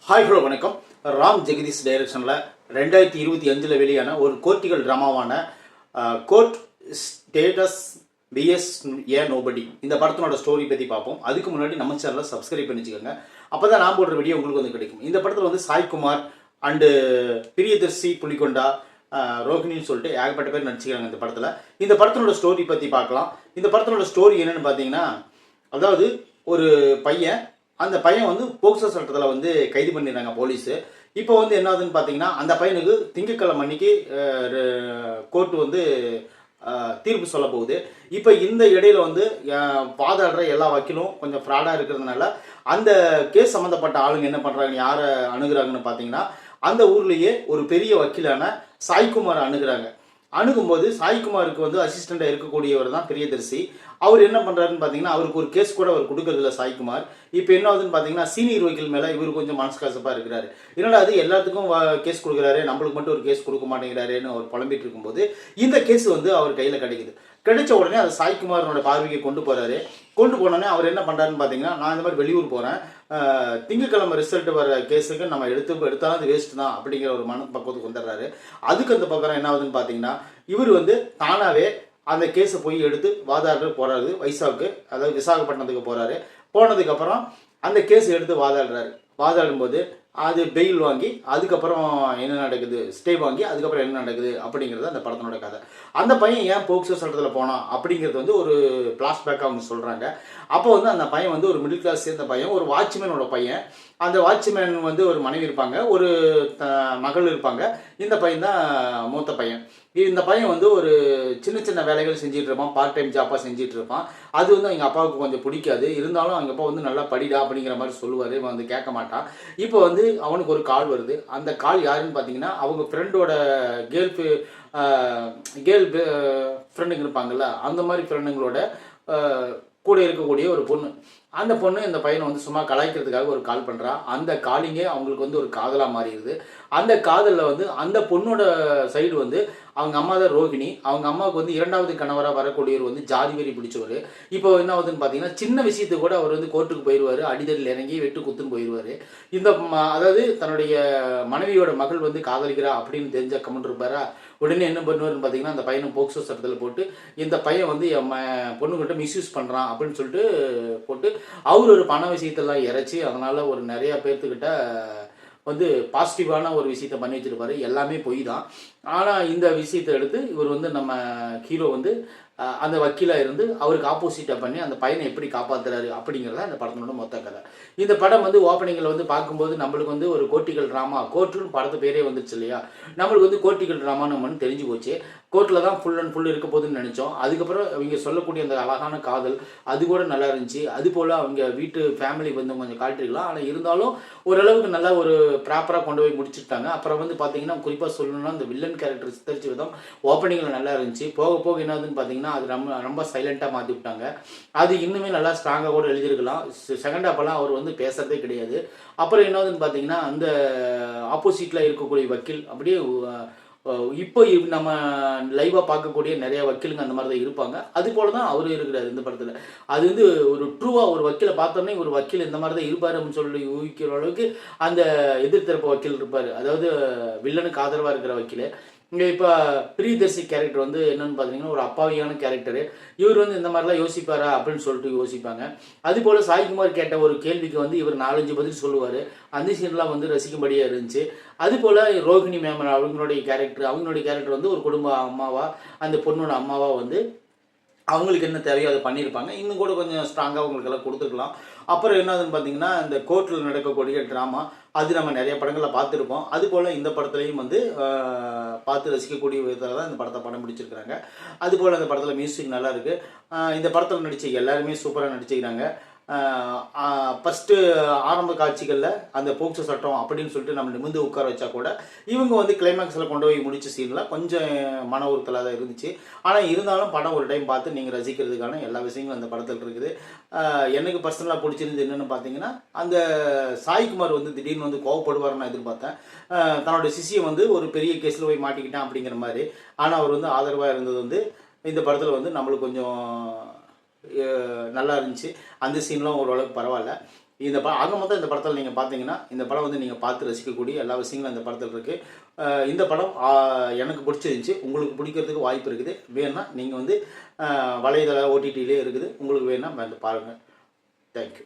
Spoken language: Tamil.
ஹாய் ஹலோ வணக்கம். ராம் ஜெகதீஷ் டைரக்ஷனில் 2025 வெளியான ஒரு கோர்ட்டிகல் ட்ராமாவான கோர்ட் ஸ்டேட்டஸ் பிஎஸ் ஏ நோபடி இந்த படத்தினோட ஸ்டோரி பற்றி பார்ப்போம். அதுக்கு முன்னாடி நம்ம சேனலை சப்ஸ்கிரைப் பண்ணி வச்சுக்கோங்க. அப்போ தான் நான் போடுற வீடியோ உங்களுக்கு வந்து கிடைக்கும். இந்த படத்தில் வந்து சாய்குமார் அண்டு பிரியதர்சி புலிகொண்டா ரோஹிணின்னு சொல்லிட்டு ஏகப்பட்ட பேர் நடிச்சுக்கிறாங்க இந்த படத்தில். இந்த படத்தினோட ஸ்டோரி பற்றி பார்க்கலாம். இந்த படத்தினோட ஸ்டோரி என்னென்னு பார்த்தீங்கன்னா, அதாவது ஒரு பையன், அந்த பையன் வந்து போக்சோ சட்டத்தில் வந்து கைது பண்ணிடுறாங்க போலீஸு. இப்போ வந்து என்ன ஆகுதுன்னு பார்த்தீங்கன்னா, அந்த பையனுக்கு திங்கட்கிழமை அன்னைக்கு கோர்ட்டு வந்து தீர்ப்பு சொல்ல போகுது. இப்போ இந்த இடையில வந்து வாதாடுற எல்லா வக்கீலும் கொஞ்சம் ஃப்ராடாக இருக்கிறதுனால அந்த கேஸ் சம்மந்தப்பட்ட ஆளுங்க என்ன பண்ணுறாங்க, யாரை அணுகுறாங்கன்னு பார்த்தீங்கன்னா, அந்த ஊர்லேயே ஒரு பெரிய வக்கீலான சாய்குமாரை அணுகுறாங்க. அணுகும்போது சாய்குமாருக்கு வந்து அசிஸ்டண்டாக இருக்கக்கூடியவர் தான் பிரியதர்சி. அவர் என்ன பண்ணுறாருன்னு பார்த்தீங்கன்னா, அவருக்கு ஒரு கேஸ் கூட அவர் கொடுக்கறதில்ல சாய்குமார். இப்போ என்ன ஆகுதுன்னு பார்த்தீங்கன்னா, சீனியர் வக்கீல் மேலே இவர் கொஞ்சம் மனசு கசப்பாக இருக்கிறாரு. என்னடா அது எல்லாத்துக்கும் கேஸ் கொடுக்குறாரு, நம்மளுக்கு மட்டும் ஒரு கேஸ் கொடுக்க மாட்டேங்கிறாருன்னு அவர் புலம்பிட்டு இருக்கும்போது இந்த கேஸ் வந்து அவர் கையில் கிடைக்குது. கிடைச்ச உடனே அதை சாய்குமாரோட பார்வைக்கு கொண்டு போகிறாரு. கொண்டு போனோடனே அவர் என்ன பண்ணுறாருன்னு பார்த்தீங்கன்னா, நான் இந்த மாதிரி வெளியூர் போகிறேன், திங்கட்கிழமை ரிசல்ட் வர கேஸுக்கு நம்ம எடுத்தாலும் அது வேஸ்ட் தான் அப்படிங்கிற ஒரு பக்குவத்துக்கு வந்துடுறாரு. அதுக்கு அந்த பக்கம் என்ன ஆகுதுன்னு பார்த்தீங்கன்னா, இவர் வந்து தானாகவே அந்த கேஸை போய் எடுத்து வாதாடுற போகிறாரு. வைசாவுக்கு, அதாவது விசாகப்பட்டினத்துக்கு போகிறாரு. போனதுக்கப்புறம் அந்த கேஸ் எடுத்து வாதாடுறாரு. வாதாடும்போது அது பெயில் வாங்கி அதுக்கப்புறம் என்ன நடக்குது, ஸ்டே வாங்கி அதுக்கப்புறம் என்ன நடக்குது அப்படிங்கிறது அந்த படத்தினோட கதை. அந்த பையன் ஏன் போக்சோ சட்டத்தில் போனான் அப்படிங்கிறது வந்து ஒரு ஃப்ளாஷ்பேக்காக அவங்க சொல்கிறாங்க. அப்போ வந்து அந்த பையன் வந்து ஒரு மிடில் கிளாஸ் சேர்ந்த பையன், ஒரு வாட்ச்மேனோட பையன். அந்த வாட்ச்மேன் வந்து ஒரு மனைவி இருப்பாங்க, ஒரு மகள் இருப்பாங்க. இந்த பையன் தான் மூத்த பையன். இந்த பையன் வந்து ஒரு சின்ன சின்ன வேலைகள் செஞ்சுட்டு இருப்பான், பார்ட் டைம் ஜாப்பாக செஞ்சுட்டு இருப்பான். அது வந்து எங்கள் அப்பாவுக்கு கொஞ்சம் பிடிக்காது. இருந்தாலும் அவங்க அப்பா வந்து நல்லா படிடா அப்படிங்கிற மாதிரி சொல்லுவார். இவன் வந்து கேட்க மாட்டான். இப்போ வந்து அவனுக்கு ஒரு கால் வருது. அந்த கால் யாருன்னு பார்த்தீங்கன்னா, அவங்க ஃப்ரெண்டோட கேர்ள் ஃப்ரெண்டுங்க இருப்பாங்கள்ல, அந்த மாதிரி ஃப்ரெண்டுங்களோட கூட இருக்கக்கூடிய ஒரு பொண்ணு. அந்த பொண்ணு இந்த பையனை வந்து சும்மா கலாய்க்கிறதுக்காக ஒரு கால் பண்ணுறா. அந்த காலிங்கே அவங்களுக்கு வந்து ஒரு காதலாக மாறிடுது. அந்த காதலில் வந்து அந்த பொண்ணோட சைடு வந்து அவங்க அம்மா தான் ரோஹிணி. அவங்க அம்மாவுக்கு வந்து இரண்டாவது கணவராக வரக்கூடியவர் வந்து ஜாதி வெறி பிடிச்சவர். இப்போ என்ன ஆகுதுன்னு பார்த்தீங்கன்னா, சின்ன விஷயத்துக்கு கூட அவர் வந்து கோர்ட்டுக்கு போயிடுவார், அடிதடில் இறங்கி வெட்டு குத்துன்னு போயிடுவார். இந்த அதாவது தன்னுடைய மனைவியோட மகள் வந்து காதலிக்கிறா அப்படின்னு தெரிஞ்ச கமெண்ட் இருப்பாரா. உடனே என்ன பண்ணுவார்னு பார்த்தீங்கன்னா, அந்த பையனை போக்சோ சட்டத்தில் போட்டு இந்த பையன் வந்து பொண்ணுகிட்ட மிஸ்யூஸ் பண்ணுறான் அப்படின்னு சொல்லிட்டு போட்டு அவர் ஒரு பண விஷயத்தெல்லாம் இறைச்சி அதனால் ஒரு நிறையா பேர்த்துக்கிட்ட வந்து பாசிட்டிவான ஒரு விஷயத்த பண்ணி வச்சுருப்பாரு. எல்லாமே பொய் தான். ஆனால் இந்த விஷயத்தை எடுத்து இவர் வந்து நம்ம ஹீரோ வந்து அந்த வக்கீலாக இருந்து அவருக்கு ஆப்போசிட்டாக பண்ணி அந்த பையனை எப்படி காப்பாற்றுறாரு அப்படிங்கிறத அந்த படத்தினோட மொத்த கதை. இந்த படம் வந்து ஓப்பனிங்கில் வந்து பார்க்கும்போது நம்மளுக்கு வந்து ஒரு கோர்ட்டிகல் ட்ராமா, கோர்ட்டுன்னு படத்து பேரே வந்துருச்சு இல்லையா, நம்மளுக்கு வந்து கோர்ட்டிகல் ட்ராமான்னு நம்மன்னு தெரிஞ்சு போச்சு. கோர்ட்டில் தான் ஃபுல் அண்ட் ஃபுல் இருக்க போதுன்னு நினச்சோம். அதுக்கப்புறம் அவங்க சொல்லக்கூடிய அந்த அழகான காதல் அது கூட நல்லா இருந்துச்சு. அது போல் அவங்க வீட்டு ஃபேமிலி வந்து கொஞ்சம் காட்டிருக்கலாம். ஆனால் இருந்தாலும் ஓரளவுக்கு நல்லா ஒரு ப்ராப்பராக கொண்டு போய் முடிச்சுட்டாங்க. அப்புறம் வந்து பார்த்தீங்கன்னா, குறிப்பாக சொல்லணும்னா அந்த வில்லன் கேரக்டர் சித்தரிச்ச விதம் ஓப்பனிங்கில் நல்லா இருந்துச்சு. போக போக என்னதுன்னு பார்த்தீங்கன்னா, அது ரொம்ப சைலண்ட்டாக மாற்றி விட்டாங்க. அது இன்னுமே நல்லா ஸ்ட்ராங்காக கூட எழுதியிருக்கலாம். செகண்ட் ஹாஃபெல்லாம் அவர் வந்து பேசுறதே கிடையாது. அப்புறம் என்னதுன்னு பார்த்தீங்கன்னா, அந்த ஆப்போசிட்டில் இருக்கக்கூடிய வக்கீல் அப்படியே இப்போ நம்ம லைவாக பார்க்கக்கூடிய நிறைய வக்கீலுங்க அந்த மாதிரி தான் இருப்பாங்க. அது போல தான் அவரும் இருக்கிறார் இந்த படத்தில். அது வந்து ஒரு ட்ரூவாக ஒரு வக்கீலை பார்த்தோன்னே ஒரு வக்கீல் இந்த மாதிரி தான் இருப்பார் அப்படின்னு சொல்லி ஊகிக்கிற அளவுக்கு அந்த எதிர்த்தரப்பு வக்கீல் இருப்பார். அதாவது வில்லனுக்கு ஆதரவாக இருக்கிற வக்கீல். இங்கே இப்போ பிரியதர்சி கேரக்டர் வந்து என்னென்னு பார்த்தீங்கன்னா, ஒரு அப்பாவியான கேரக்டரு. இவர் வந்து இந்த மாதிரிலாம் யோசிப்பாரா அப்படின்னு சொல்லிட்டு யோசிப்பாங்க. அதுபோல் சாய்குமார் கேட்ட ஒரு கேள்விக்கு வந்து இவர் 4-5 பதில் சொல்லுவார். அந்த சீன்லாம் வந்து ரசிக்கும்படியாக இருந்துச்சு. அதுபோல் ரோஹிணி மேம் அவங்களுடைய கேரக்டர் வந்து ஒரு குடும்ப அம்மாவாக, அந்த பொண்ணோட அம்மாவாக வந்து அவங்களுக்கு என்ன தேவையோ அதை பண்ணியிருப்பாங்க. இன்னும் கூட கொஞ்சம் ஸ்ட்ராங்காக அவங்களுக்கெல்லாம் கொடுத்துருக்கலாம். அப்புறம் என்னதுன்னு பார்த்தீங்கன்னா, இந்த கோர்ட்டில் நடக்கக்கூடிய ட்ராமா அது நம்ம நிறைய படங்களில் பார்த்துருப்போம். அதுபோல் இந்த படத்துலையும் வந்து பார்த்து ரசிக்கக்கூடிய விதத்தில் தான் இந்த படத்தை படம் பிடிச்சிருக்கிறாங்க. அதுபோல் அந்த படத்தில் மியூசிக் நல்லா இருக்குது. இந்த படத்தில் நடித்த எல்லாருமே சூப்பராக நடிச்சுக்கிறாங்க. ஃபஸ்ட்டு ஆரம்ப காட்சிகளில் அந்த போக்சோ சட்டம் அப்படின்னு சொல்லிட்டு நம்ம நிமிர்ந்து உட்கார வச்சா கூட இவங்க வந்து கிளைமேக்ஸில் கொண்டு போய் முடிச்ச சீனில் கொஞ்சம் மன உறுத்தலாக தான் இருந்துச்சு. ஆனால் இருந்தாலும் படம் ஒரு டைம் பார்த்து நீங்கள் ரசிக்கிறதுக்கான எல்லா விஷயங்களும் அந்த படத்தில் இருக்குது. எனக்கு பர்சனலாக பிடிச்சிருந்து என்னென்னு பார்த்தீங்கன்னா, அந்த சாய்குமார் வந்து திடீர்னு வந்து கோவப்படுவார்னு நான் எதிர்பார்த்தேன். தன்னோட சிஷியை வந்து ஒரு பெரிய கேஸில் போய் மாட்டிக்கிட்டான் அப்படிங்கிற மாதிரி. ஆனால் அவர் வந்து ஆதரவாக இருந்தது வந்து இந்த படத்தில் வந்து நம்மளுக்கு கொஞ்சம் நல்லா இருந்துச்சு. அந்த சீன்லாம் ஓரளவுக்கு பரவாயில்ல. ஆக மொத்தம் இந்த படத்தில் நீங்கள் பார்த்தீங்கன்னா இந்த படம் வந்து நீங்கள் பார்த்து ரசிக்கக்கூடிய எல்லா விஷயங்களும் இந்த படத்தில் இருக்குது. இந்த படம் எனக்கு பிடிச்சிருந்துச்சி. உங்களுக்கு பிடிக்கிறதுக்கு வாய்ப்பு இருக்குது. வேணும்னா நீங்கள் வந்து வலைதள ஓடிடியிலே இருக்குது. உங்களுக்கு வேணும்னா வந்து பாருங்கள். தேங்க்யூ.